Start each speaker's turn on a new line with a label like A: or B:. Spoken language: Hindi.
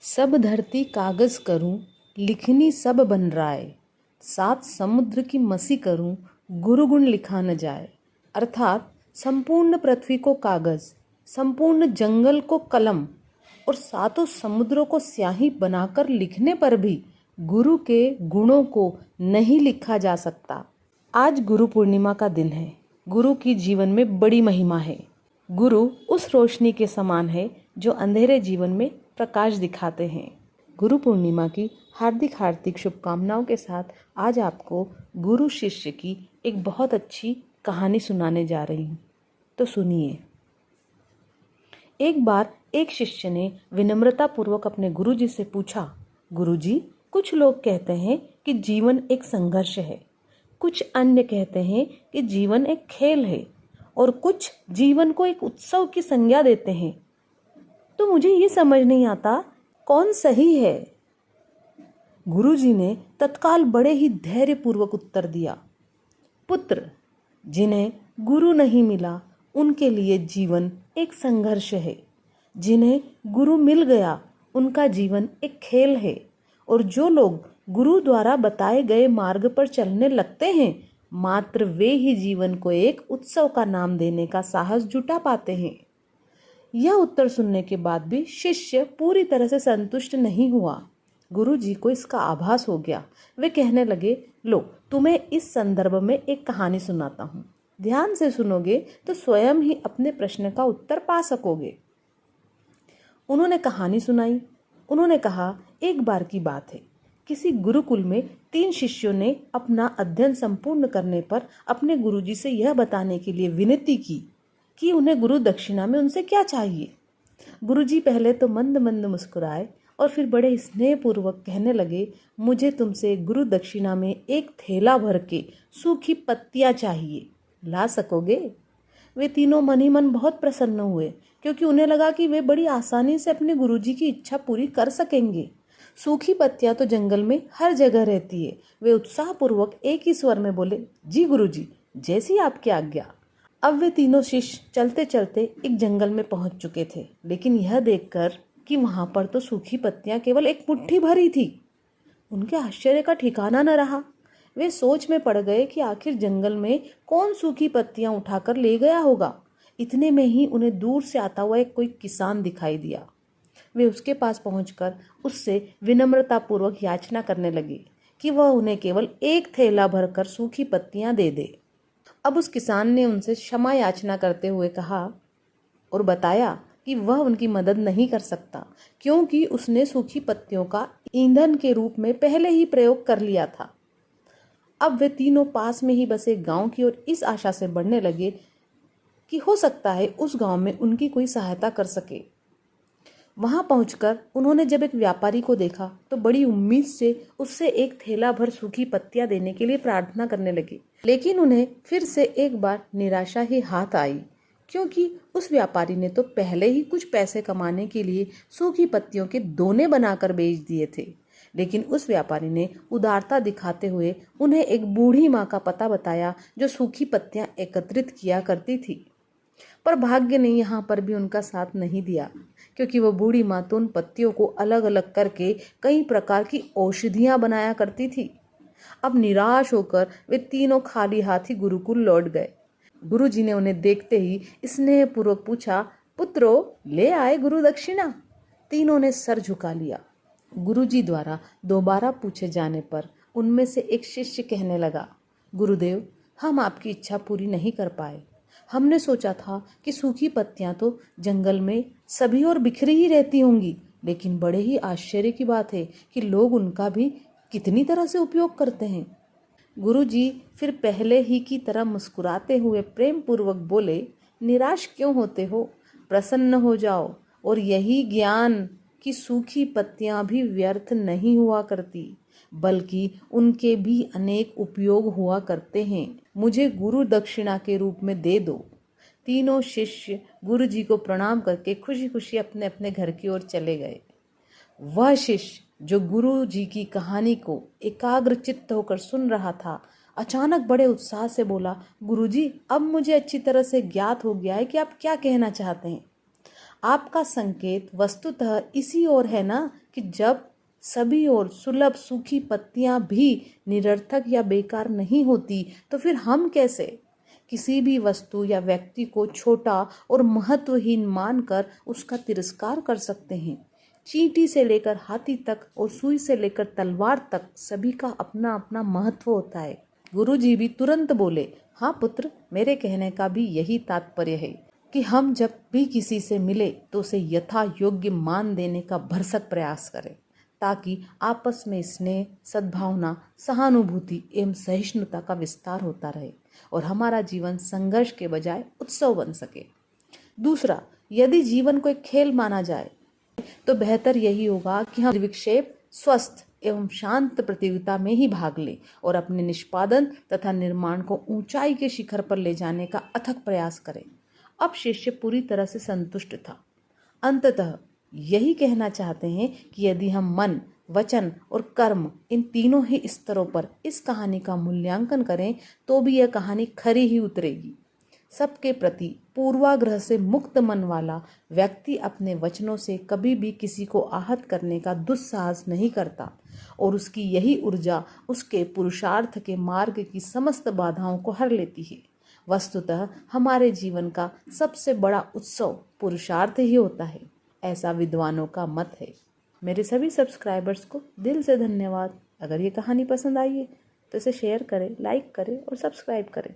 A: सब धरती कागज करूं, लिखनी सब बन राय। सात समुद्र की मसी करूं, गुरु गुण लिखा न जाए। अर्थात संपूर्ण पृथ्वी को कागज, संपूर्ण जंगल को कलम और सातों समुद्रों को स्याही बनाकर लिखने पर भी गुरु के गुणों को नहीं लिखा जा सकता। आज गुरु पूर्णिमा का दिन है। गुरु की जीवन में बड़ी महिमा है। गुरु उस रोशनी के समान है जो अंधेरे जीवन में प्रकाश दिखाते हैं। गुरु पूर्णिमा की हार्दिक शुभकामनाओं के साथ आज आपको गुरु शिष्य की एक बहुत अच्छी कहानी सुनाने जा रही हूँ। तो सुनिए। एक बार एक शिष्य ने विनम्रता पूर्वक अपने गुरुजी से पूछा, गुरुजी, कुछ लोग कहते हैं कि जीवन एक संघर्ष है, कुछ अन्य कहते हैं कि जीवन एक खेल है और कुछ जीवन को एक उत्सव की संज्ञा देते हैं। तो मुझे ये समझ नहीं आता कौन सही है। गुरुजी ने तत्काल बड़े ही धैर्यपूर्वक उत्तर दिया, पुत्र, जिन्हें गुरु नहीं मिला उनके लिए जीवन एक संघर्ष है। जिन्हें गुरु मिल गया उनका जीवन एक खेल है। और जो लोग गुरु द्वारा बताए गए मार्ग पर चलने लगते हैं, मात्र वे ही जीवन को एक उत्सव का नाम देने का साहस जुटा पाते हैं। यह उत्तर सुनने के बाद भी शिष्य पूरी तरह से संतुष्ट नहीं हुआ। गुरुजी को इसका आभास हो गया। वे कहने लगे, लो, तुम्हें इस संदर्भ में एक कहानी सुनाता हूँ। ध्यान से सुनोगे तो स्वयं ही अपने प्रश्न का उत्तर पा सकोगे। उन्होंने कहानी सुनाई। उन्होंने कहा, एक बार की बात है, किसी गुरुकुल में 3 शिष्यों ने अपना अध्ययन संपूर्ण करने पर अपने गुरुजी से यह बताने के लिए विनती की कि उन्हें गुरु दक्षिणा में उनसे क्या चाहिए। गुरुजी पहले तो मंद मंद मुस्कुराए और फिर बड़े स्नेहपूर्वक कहने लगे, मुझे तुमसे गुरु दक्षिणा में एक थैला भर के सूखी पत्तियां चाहिए, ला सकोगे? वे तीनों मन ही मन बहुत प्रसन्न हुए, क्योंकि उन्हें लगा कि वे बड़ी आसानी से अपने गुरुजी की इच्छा पूरी कर सकेंगे। सूखी पत्तियां तो जंगल में हर जगह रहती है। वे उत्साहपूर्वक एक ही स्वर में बोले, जी गुरुजी, जैसी आपकी आज्ञा। अब वे तीनों शिष्य चलते चलते एक जंगल में पहुंच चुके थे, लेकिन यह देखकर कि वहां पर तो सूखी पत्तियां केवल एक मुट्ठी भरी थी, उनके आश्चर्य का ठिकाना न रहा। वे सोच में पड़ गए कि आखिर जंगल में कौन सूखी पत्तियां उठाकर ले गया होगा। इतने में ही उन्हें दूर से आता हुआ एक कोई किसान दिखाई दिया। वे उसके पास पहुंचकर उससे विनम्रतापूर्वक याचना करने लगे कि वह उन्हें केवल एक थैला भरकर सूखी पत्तियां दे दे। अब उस किसान ने उनसे क्षमा याचना करते हुए कहा और बताया कि वह उनकी मदद नहीं कर सकता, क्योंकि उसने सूखी पत्तियों का ईंधन के रूप में पहले ही प्रयोग कर लिया था। अब वे तीनों पास में ही बसे गांव की ओर इस आशा से बढ़ने लगे कि हो सकता है उस गांव में उनकी कोई सहायता कर सके। वहां पहुंचकर उन्होंने जब एक व्यापारी को देखा तो बड़ी उम्मीद से उससे एक थैला भर सूखी पत्तियां देने के लिए प्रार्थना करने लगे। लेकिन उन्हें फिर से एक बार निराशा ही हाथ आई, क्योंकि उस व्यापारी ने तो पहले ही कुछ पैसे कमाने के लिए सूखी पत्तियों के दोने बनाकर बेच दिए थे। लेकिन उस व्यापारी ने उदारता दिखाते हुए उन्हें एक बूढ़ी माँ का पता बताया जो सूखी पत्तियां एकत्रित किया करती थी। पर भाग्य ने यहाँ पर भी उनका साथ नहीं दिया, क्योंकि वह बूढ़ी माँ तो उन पत्तियों को अलग अलग करके कई प्रकार की औषधियां बनाया करती थी। अब निराश होकर वे तीनों खाली हाथ ही गुरुकुल लौट गए। गुरुजी ने उन्हें देखते ही स्नेहपूर्वक पूछा, पुत्रो, ले आए गुरु दक्षिणा? तीनों ने सर झुका लिया। गुरुजी द्वारा दोबारा पूछे जाने पर उनमें से एक शिष्य कहने लगा, गुरुदेव, हम आपकी इच्छा पूरी नहीं कर पाए। हमने सोचा था कि सूखी पत्तियां तो जंगल में सभी और बिखरी ही रहती होंगी, लेकिन बड़े ही आश्चर्य की बात है कि लोग उनका भी कितनी तरह से उपयोग करते हैं। गुरुजी फिर पहले ही की तरह मुस्कुराते हुए प्रेम पूर्वक बोले, निराश क्यों होते हो? प्रसन्न हो जाओ और यही ज्ञान कि सूखी पत्तियां भी व्यर्थ नहीं हुआ करती, बल्कि उनके भी अनेक उपयोग हुआ करते हैं। मुझे गुरु दक्षिणा के रूप में दे दो। तीनों शिष्य गुरुजी को प्रणाम करके खुशी खुशी अपने अपने घर की ओर चले गए। वह शिष्य जो गुरु जी की कहानी को एकाग्र चित्त होकर सुन रहा था, अचानक बड़े उत्साह से बोला, गुरुजी, अब मुझे अच्छी तरह से ज्ञात हो गया है कि आप क्या कहना चाहते हैं। आपका संकेत वस्तुतः इसी ओर है ना कि जब सभी ओर सुलभ सूखी पत्तियां भी निरर्थक या बेकार नहीं होती, तो फिर हम कैसे किसी भी वस्तु या व्यक्ति को छोटा और महत्वहीन मानकर उसका तिरस्कार कर सकते हैं। चींटी से लेकर हाथी तक और सुई से लेकर तलवार तक सभी का अपना अपना महत्व होता है। गुरुजी भी तुरंत बोले, हाँ पुत्र, मेरे कहने का भी यही तात्पर्य है कि हम जब भी किसी से मिले तो उसे यथा योग्य मान देने का भरसक प्रयास करें, ताकि आपस में स्नेह, सद्भावना, सहानुभूति एवं सहिष्णुता का विस्तार होता रहे और हमारा जीवन संघर्ष के बजाय उत्सव बन सके। दूसरा, यदि जीवन को एक खेल माना जाए तो बेहतर यही होगा कि हम निर्विक्षेप, स्वस्थ एवं शांत प्रतियोगिता में ही भाग लें और अपने निष्पादन तथा निर्माण को ऊंचाई के शिखर पर ले जाने का अथक प्रयास करें। अब शिष्य पूरी तरह से संतुष्ट था। अंततः यही कहना चाहते हैं कि यदि हम मन, वचन और कर्म इन तीनों ही स्तरों पर इस कहानी का मूल्यांकन करें तो भी यह कहानी खरी ही उतरेगी। सबके प्रति पूर्वाग्रह से मुक्त मन वाला व्यक्ति अपने वचनों से कभी भी किसी को आहत करने का दुस्साहस नहीं करता और उसकी यही ऊर्जा उसके पुरुषार्थ के मार्ग की समस्त बाधाओं को हर लेती है। वस्तुतः हमारे जीवन का सबसे बड़ा उत्सव पुरुषार्थ ही होता है, ऐसा विद्वानों का मत है। मेरे सभी सब्सक्राइबर्स को दिल से धन्यवाद। अगर ये कहानी पसंद आई है तो इसे शेयर करें, लाइक करें और सब्सक्राइब करें।